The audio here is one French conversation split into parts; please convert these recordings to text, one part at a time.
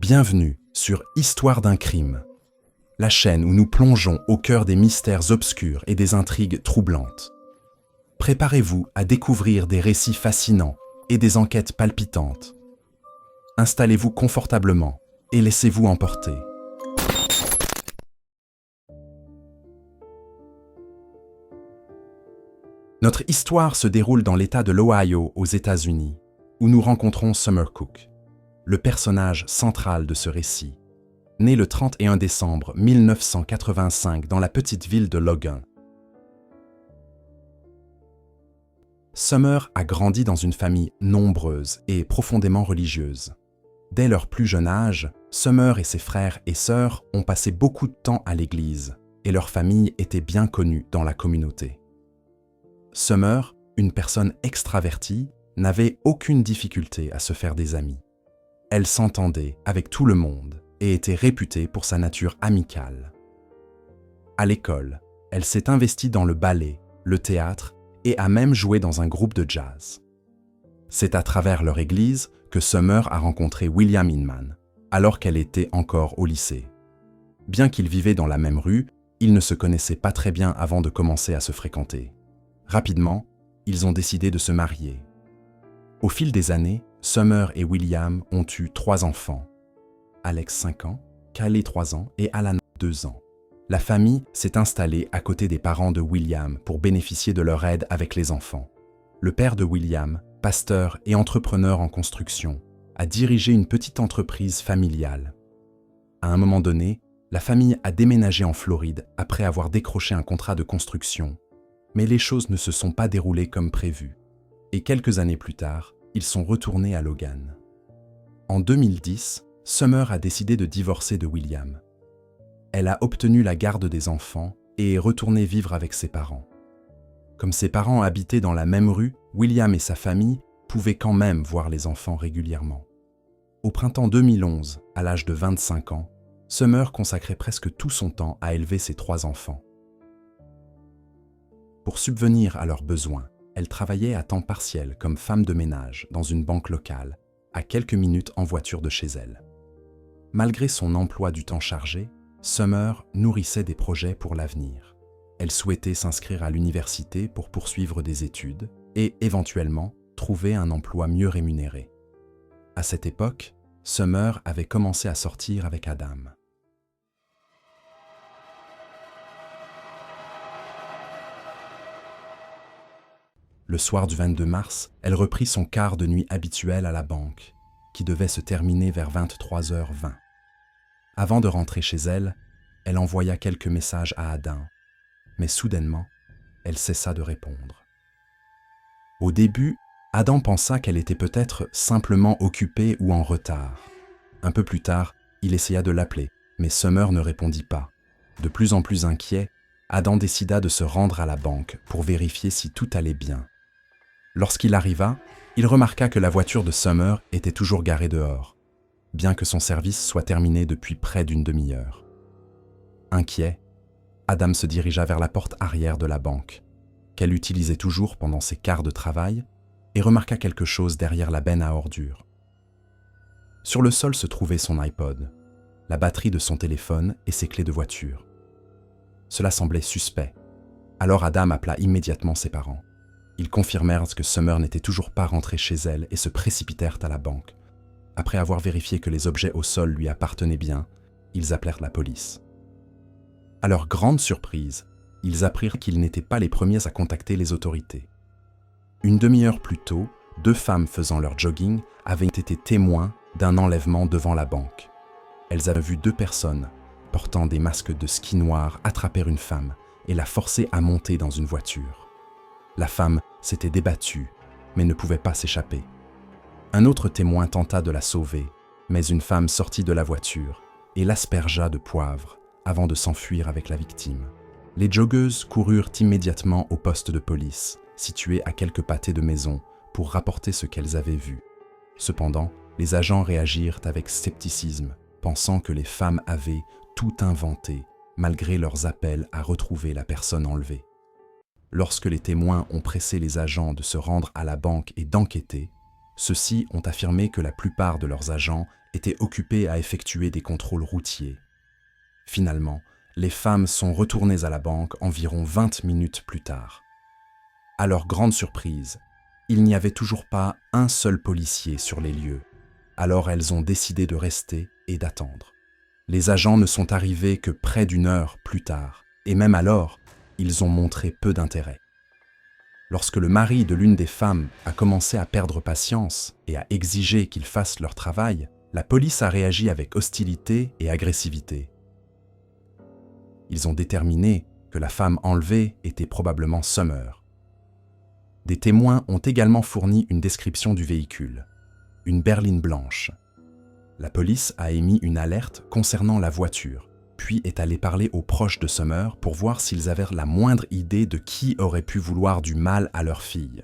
Bienvenue sur Histoire d'un crime, la chaîne où nous plongeons au cœur des mystères obscurs et des intrigues troublantes. Préparez-vous à découvrir des récits fascinants et des enquêtes palpitantes. Installez-vous confortablement et laissez-vous emporter. Notre histoire se déroule dans l'État de l'Ohio aux États-Unis, où nous rencontrons Summer Cook, le personnage central de ce récit, né le 31 décembre 1985 dans la petite ville de Logan. Summer a grandi dans une famille nombreuse et profondément religieuse. Dès leur plus jeune âge, Summer et ses frères et sœurs ont passé beaucoup de temps à l'église et leur famille était bien connue dans la communauté. Summer, une personne extravertie, n'avait aucune difficulté à se faire des amis. Elle s'entendait avec tout le monde et était réputée pour sa nature amicale. À l'école, elle s'est investie dans le ballet, le théâtre et a même joué dans un groupe de jazz. C'est à travers leur église que Summer a rencontré William Inman, alors qu'elle était encore au lycée. Bien qu'ils vivaient dans la même rue, ils ne se connaissaient pas très bien avant de commencer à se fréquenter. Rapidement, ils ont décidé de se marier. Au fil des années, Summer et William ont eu 3 enfants. Alex 5 ans, Kylie 3 ans et Alan 2 ans. La famille s'est installée à côté des parents de William pour bénéficier de leur aide avec les enfants. Le père de William, pasteur et entrepreneur en construction, a dirigé une petite entreprise familiale. À un moment donné, la famille a déménagé en Floride après avoir décroché un contrat de construction. Mais les choses ne se sont pas déroulées comme prévu. Et quelques années plus tard, ils sont retournés à Logan. En 2010, Summer a décidé de divorcer de William. Elle a obtenu la garde des enfants et est retournée vivre avec ses parents. Comme ses parents habitaient dans la même rue, William et sa famille pouvaient quand même voir les enfants régulièrement. Au printemps 2011, à l'âge de 25 ans, Summer consacrait presque tout son temps à élever ses 3 enfants. Pour subvenir à leurs besoins, elle travaillait à temps partiel comme femme de ménage dans une banque locale, à quelques minutes en voiture de chez elle. Malgré son emploi du temps chargé, Summer nourrissait des projets pour l'avenir. Elle souhaitait s'inscrire à l'université pour poursuivre des études et, éventuellement, trouver un emploi mieux rémunéré. À cette époque, Summer avait commencé à sortir avec Adam. Le soir du 22 mars, elle reprit son quart de nuit habituel à la banque, qui devait se terminer vers 23h20. Avant de rentrer chez elle, elle envoya quelques messages à Adam, mais soudainement, elle cessa de répondre. Au début, Adam pensa qu'elle était peut-être simplement occupée ou en retard. Un peu plus tard, il essaya de l'appeler, mais Summer ne répondit pas. De plus en plus inquiet, Adam décida de se rendre à la banque pour vérifier si tout allait bien. Lorsqu'il arriva, il remarqua que la voiture de Summer était toujours garée dehors, bien que son service soit terminé depuis près d'une demi-heure. Inquiet, Adam se dirigea vers la porte arrière de la banque, qu'elle utilisait toujours pendant ses quarts de travail, et remarqua quelque chose derrière la benne à ordures. Sur le sol se trouvait son iPod, la batterie de son téléphone et ses clés de voiture. Cela semblait suspect, alors Adam appela immédiatement ses parents. Ils confirmèrent que Summer n'était toujours pas rentrée chez elle et se précipitèrent à la banque. Après avoir vérifié que les objets au sol lui appartenaient bien, ils appelèrent la police. À leur grande surprise, ils apprirent qu'ils n'étaient pas les premiers à contacter les autorités. Une demi-heure plus tôt, 2 femmes faisant leur jogging avaient été témoins d'un enlèvement devant la banque. Elles avaient vu 2 personnes, portant des masques de ski noirs, attraper une femme et la forcer à monter dans une voiture. La femme s'était débattue, mais ne pouvait pas s'échapper. Un autre témoin tenta de la sauver, mais une femme sortit de la voiture et l'aspergea de poivre avant de s'enfuir avec la victime. Les joggeuses coururent immédiatement au poste de police, situé à quelques pâtés de maison, pour rapporter ce qu'elles avaient vu. Cependant, les agents réagirent avec scepticisme, pensant que les femmes avaient tout inventé, malgré leurs appels à retrouver la personne enlevée. Lorsque les témoins ont pressé les agents de se rendre à la banque et d'enquêter, ceux-ci ont affirmé que la plupart de leurs agents étaient occupés à effectuer des contrôles routiers. Finalement, les femmes sont retournées à la banque environ 20 minutes plus tard. À leur grande surprise, il n'y avait toujours pas un seul policier sur les lieux. Alors elles ont décidé de rester et d'attendre. Les agents ne sont arrivés que près d'une heure plus tard, et même alors, ils ont montré peu d'intérêt. Lorsque le mari de l'une des femmes a commencé à perdre patience et à exiger qu'ils fassent leur travail, la police a réagi avec hostilité et agressivité. Ils ont déterminé que la femme enlevée était probablement Summer. Des témoins ont également fourni une description du véhicule, une berline blanche. La police a émis une alerte concernant la voiture, puis est allée parler aux proches de Summer pour voir s'ils avaient la moindre idée de qui aurait pu vouloir du mal à leur fille.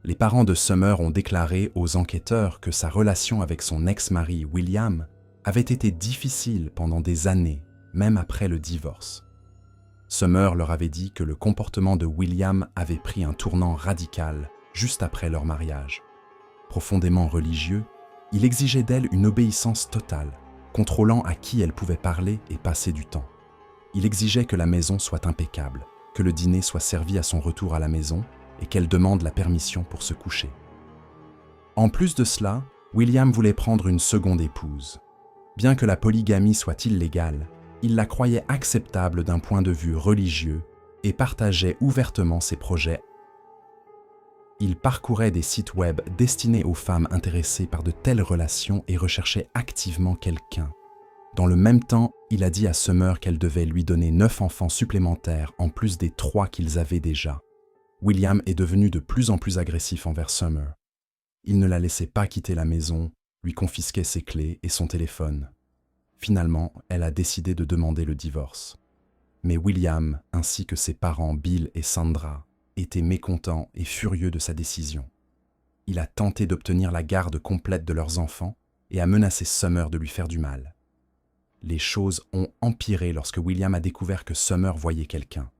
Les parents de Summer ont déclaré aux enquêteurs que sa relation avec son ex-mari William avait été difficile pendant des années, même après le divorce. Summer leur avait dit que le comportement de William avait pris un tournant radical juste après leur mariage. Profondément religieux, il exigeait d'elle une obéissance totale, contrôlant à qui elle pouvait parler et passer du temps. Il exigeait que la maison soit impeccable, que le dîner soit servi à son retour à la maison et qu'elle demande la permission pour se coucher. En plus de cela, William voulait prendre une seconde épouse. Bien que la polygamie soit illégale, il la croyait acceptable d'un point de vue religieux et partageait ouvertement ses projets. Il parcourait des sites web destinés aux femmes intéressées par de telles relations et recherchait activement quelqu'un. Dans le même temps, il a dit à Summer qu'elle devait lui donner 9 enfants supplémentaires en plus des 3 qu'ils avaient déjà. William est devenu de plus en plus agressif envers Summer. Il ne la laissait pas quitter la maison, lui confisquait ses clés et son téléphone. Finalement, elle a décidé de demander le divorce. Mais William, ainsi que ses parents Bill et Sandra, était mécontent et furieux de sa décision. Il a tenté d'obtenir la garde complète de leurs enfants et a menacé Summer de lui faire du mal. Les choses ont empiré lorsque William a découvert que Summer voyait quelqu'un.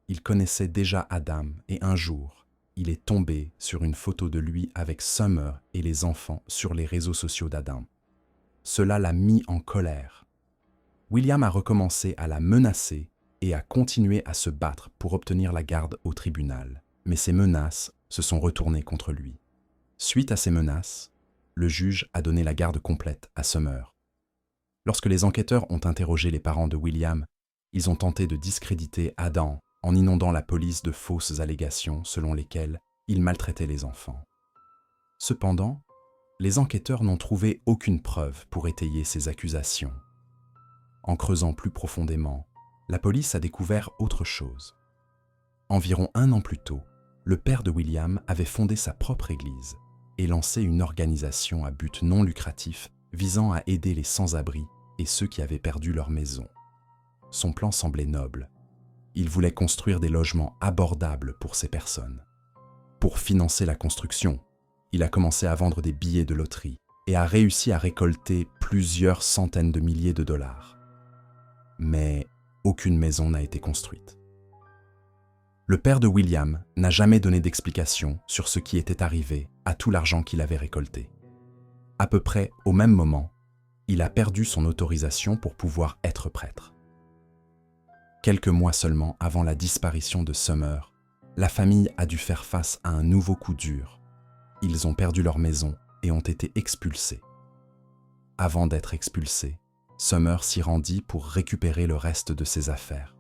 Il connaissait déjà Adam et un jour, il est tombé sur une photo de lui avec Summer et les enfants sur les réseaux sociaux d'Adam. Cela l'a mis en colère. William a recommencé à la menacer et a continué à se battre pour obtenir la garde au tribunal. Mais ces menaces se sont retournées contre lui. Suite à ces menaces, le juge a donné la garde complète à Summer. Lorsque les enquêteurs ont interrogé les parents de William, ils ont tenté de discréditer Adam en inondant la police de fausses allégations selon lesquelles il maltraitait les enfants. Cependant, les enquêteurs n'ont trouvé aucune preuve pour étayer ces accusations. En creusant plus profondément, la police a découvert autre chose. Environ 1 an plus tôt, le père de William avait fondé sa propre église et lancé une organisation à but non lucratif visant à aider les sans-abri et ceux qui avaient perdu leur maison. Son plan semblait noble. Il voulait construire des logements abordables pour ces personnes. Pour financer la construction, il a commencé à vendre des billets de loterie et a réussi à récolter plusieurs centaines de milliers de dollars. Mais aucune maison n'a été construite. Le père de William n'a jamais donné d'explication sur ce qui était arrivé à tout l'argent qu'il avait récolté. À peu près au même moment, il a perdu son autorisation pour pouvoir être prêtre. Quelques mois seulement avant la disparition de Summer, la famille a dû faire face à un nouveau coup dur. Ils ont perdu leur maison et ont été expulsés. Avant d'être expulsés, Summer s'y rendit pour récupérer le reste de ses affaires.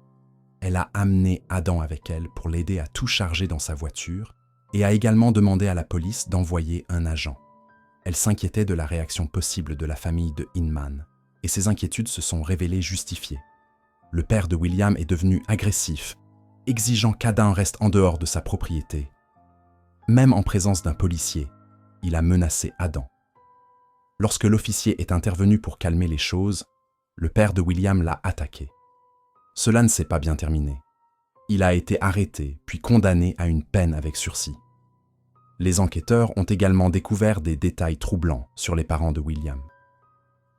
Elle a amené Adam avec elle pour l'aider à tout charger dans sa voiture et a également demandé à la police d'envoyer un agent. Elle s'inquiétait de la réaction possible de la famille de Inman et ses inquiétudes se sont révélées justifiées. Le père de William est devenu agressif, exigeant qu'Adam reste en dehors de sa propriété. Même en présence d'un policier, il a menacé Adam. Lorsque l'officier est intervenu pour calmer les choses, le père de William l'a attaqué. Cela ne s'est pas bien terminé. Il a été arrêté puis condamné à une peine avec sursis. Les enquêteurs ont également découvert des détails troublants sur les parents de William.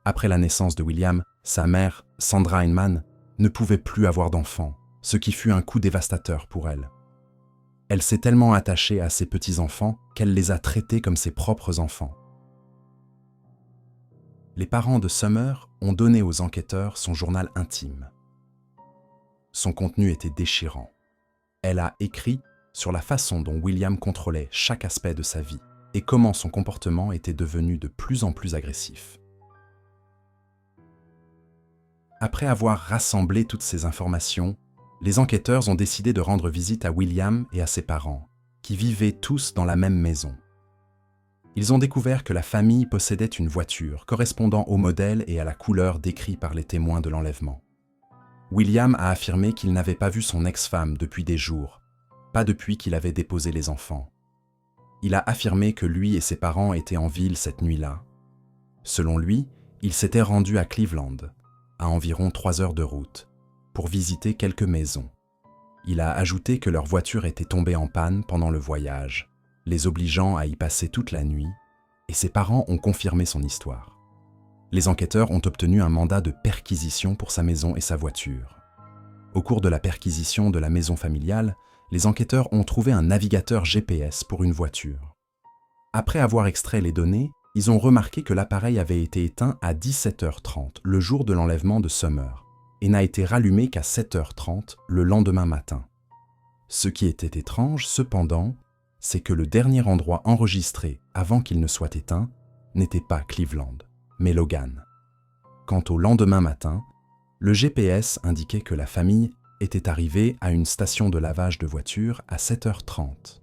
Après la naissance de William, sa mère, Sandra Inman, ne pouvait plus avoir d'enfants, ce qui fut un coup dévastateur pour elle. Elle s'est tellement attachée à ses petits-enfants qu'elle les a traités comme ses propres enfants. les parents de Summer ont donné aux enquêteurs son journal intime. Son contenu était déchirant. Elle a écrit sur la façon dont William contrôlait chaque aspect de sa vie et comment son comportement était devenu de plus en plus agressif. Après avoir rassemblé toutes ces informations, les enquêteurs ont décidé de rendre visite à William et à ses parents, qui vivaient tous dans la même maison. Ils ont découvert que la famille possédait une voiture correspondant au modèle et à la couleur décrits par les témoins de l'enlèvement. William a affirmé qu'il n'avait pas vu son ex-femme depuis des jours, pas depuis qu'il avait déposé les enfants. Il a affirmé que lui et ses parents étaient en ville cette nuit-là. Selon lui, il s'était rendu à Cleveland, à environ 3 heures de route, pour visiter quelques maisons. Il a ajouté que leur voiture était tombée en panne pendant le voyage, les obligeant à y passer toute la nuit, et ses parents ont confirmé son histoire. Les enquêteurs ont obtenu un mandat de perquisition pour sa maison et sa voiture. Au cours de la perquisition de la maison familiale, les enquêteurs ont trouvé un navigateur GPS pour une voiture. Après avoir extrait les données, ils ont remarqué que l'appareil avait été éteint à 17h30, le jour de l'enlèvement de Summer, et n'a été rallumé qu'à 7h30 le lendemain matin. Ce qui était étrange, cependant, c'est que le dernier endroit enregistré avant qu'il ne soit éteint n'était pas Cleveland, mais Logan. Quant au lendemain matin, le GPS indiquait que la famille était arrivée à une station de lavage de voitures à 7h30.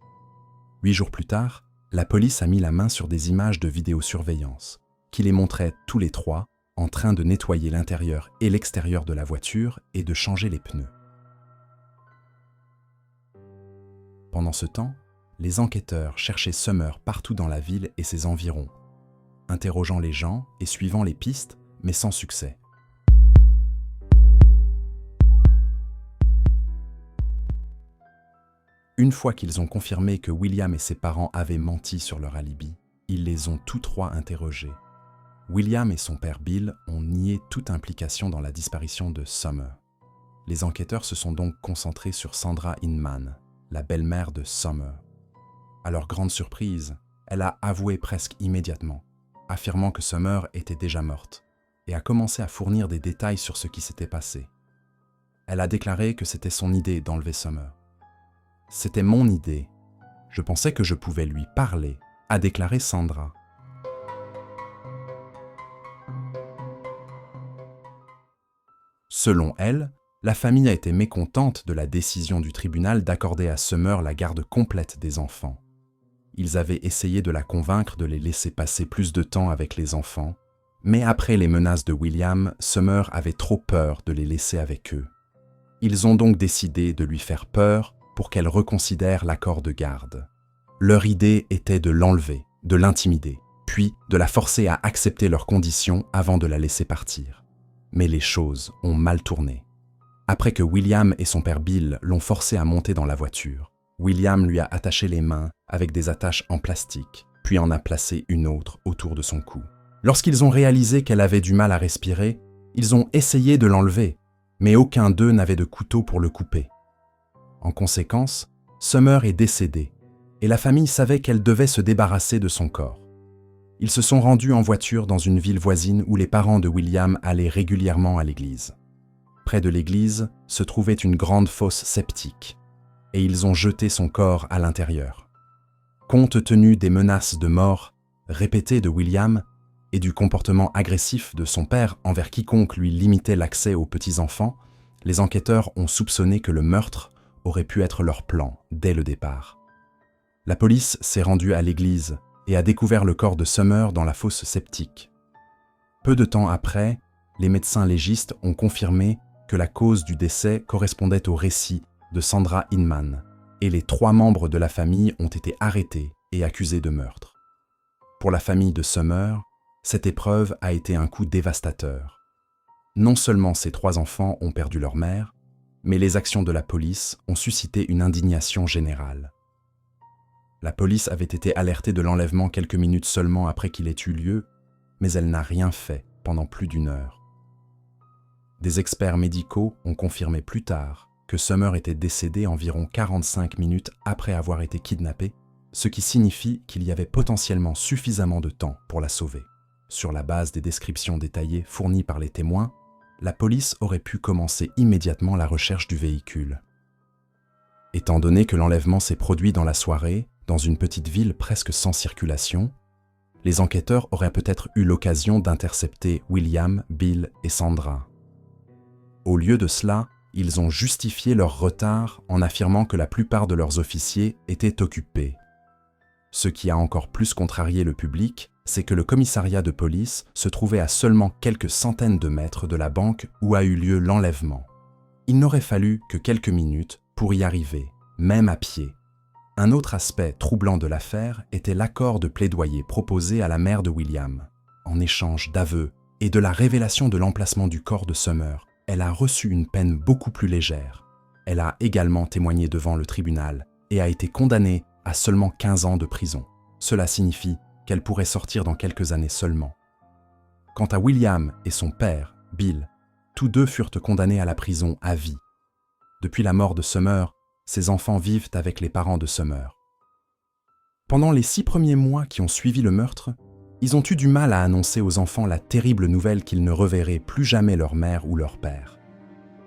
8 jours plus tard, la police a mis la main sur des images de vidéosurveillance qui les montraient tous les trois en train de nettoyer l'intérieur et l'extérieur de la voiture et de changer les pneus. Pendant ce temps, les enquêteurs cherchaient Summer partout dans la ville et ses environs, interrogeant les gens et suivant les pistes, mais sans succès. Une fois qu'ils ont confirmé que William et ses parents avaient menti sur leur alibi, ils les ont tous trois interrogés. William et son père Bill ont nié toute implication dans la disparition de Summer. Les enquêteurs se sont donc concentrés sur Sandra Inman, la belle-mère de Summer. À leur grande surprise, elle a avoué presque immédiatement, affirmant que Summer était déjà morte, et a commencé à fournir des détails sur ce qui s'était passé. Elle a déclaré que c'était son idée d'enlever Summer. « C'était mon idée. Je pensais que je pouvais lui parler », a déclaré Sandra. Selon elle, la famille a été mécontente de la décision du tribunal d'accorder à Summer la garde complète des enfants. Ils avaient essayé de la convaincre de les laisser passer plus de temps avec les enfants, mais après les menaces de William, Summer avait trop peur de les laisser avec eux. Ils ont donc décidé de lui faire peur pour qu'elle reconsidère l'accord de garde. Leur idée était de l'enlever, de l'intimider, puis de la forcer à accepter leurs conditions avant de la laisser partir. Mais les choses ont mal tourné. Après que William et son père Bill l'ont forcé à monter dans la voiture, William lui a attaché les mains avec des attaches en plastique, puis en a placé une autre autour de son cou. Lorsqu'ils ont réalisé qu'elle avait du mal à respirer, ils ont essayé de l'enlever, mais aucun d'eux n'avait de couteau pour le couper. En conséquence, Summer est décédée, et la famille savait qu'elle devait se débarrasser de son corps. Ils se sont rendus en voiture dans une ville voisine où les parents de William allaient régulièrement à l'église. Près de l'église se trouvait une grande fosse septique, et ils ont jeté son corps à l'intérieur. Compte tenu des menaces de mort répétées de William et du comportement agressif de son père envers quiconque lui limitait l'accès aux petits-enfants, les enquêteurs ont soupçonné que le meurtre aurait pu être leur plan dès le départ. La police s'est rendue à l'église et a découvert le corps de Summer dans la fosse septique. Peu de temps après, les médecins légistes ont confirmé que la cause du décès correspondait au récit de Sandra Inman, et les 3 membres de la famille ont été arrêtés et accusés de meurtre. Pour la famille de Summer, cette épreuve a été un coup dévastateur. Non seulement ces 3 enfants ont perdu leur mère, mais les actions de la police ont suscité une indignation générale. La police avait été alertée de l'enlèvement quelques minutes seulement après qu'il ait eu lieu, mais elle n'a rien fait pendant plus d'1 heure. Des experts médicaux ont confirmé plus tard que Summer était décédée environ 45 minutes après avoir été kidnappée, ce qui signifie qu'il y avait potentiellement suffisamment de temps pour la sauver. sur la base des descriptions détaillées fournies par les témoins, la police aurait pu commencer immédiatement la recherche du véhicule. Étant donné que l'enlèvement s'est produit dans la soirée, dans une petite ville presque sans circulation, les enquêteurs auraient peut-être eu l'occasion d'intercepter William, Bill et Sandra. Au lieu de cela, ils ont justifié leur retard en affirmant que la plupart de leurs officiers étaient occupés. Ce qui a encore plus contrarié le public, c'est que le commissariat de police se trouvait à seulement quelques centaines de mètres de la banque où a eu lieu l'enlèvement. Il n'aurait fallu que quelques minutes pour y arriver, même à pied. Un autre aspect troublant de l'affaire était l'accord de plaidoyer proposé à la mère de William. En échange d'aveux et de la révélation de l'emplacement du corps de Summer, elle a reçu une peine beaucoup plus légère. Elle a également témoigné devant le tribunal et a été condamnée à seulement 15 ans de prison. Cela signifie qu'elle pourrait sortir dans quelques années seulement. Quant à William et son père, Bill, tous deux furent condamnés à la prison à vie. Depuis la mort de Summer, ses enfants vivent avec les parents de Summer. Pendant les 6 premiers mois qui ont suivi le meurtre, ils ont eu du mal à annoncer aux enfants la terrible nouvelle qu'ils ne reverraient plus jamais leur mère ou leur père.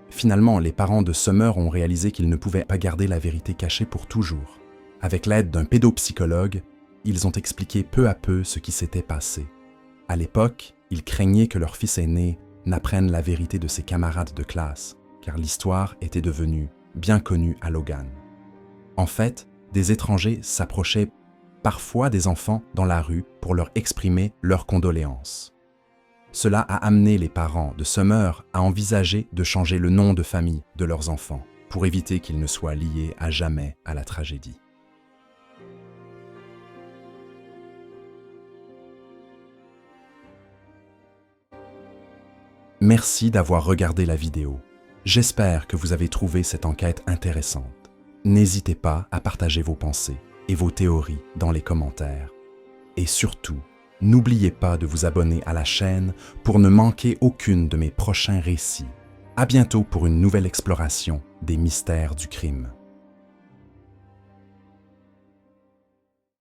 Finalement, les parents de Summer ont réalisé qu'ils ne pouvaient pas garder la vérité cachée pour toujours. Avec l'aide d'un pédopsychologue, ils ont expliqué peu à peu ce qui s'était passé. À l'époque, ils craignaient que leur fils aîné n'apprenne la vérité de ses camarades de classe, car l'histoire était devenue bien connue à Logan. En fait, des étrangers s'approchaient parfois des enfants dans la rue pour leur exprimer leurs condoléances. Cela a amené les parents de Summer à envisager de changer le nom de famille de leurs enfants pour éviter qu'ils ne soient liés à jamais à la tragédie. Merci d'avoir regardé la vidéo. J'espère que vous avez trouvé cette enquête intéressante. N'hésitez pas à partager vos pensées et vos théories dans les commentaires. Et surtout, n'oubliez pas de vous abonner à la chaîne pour ne manquer aucune de mes prochains récits. À bientôt pour une nouvelle exploration des mystères du crime.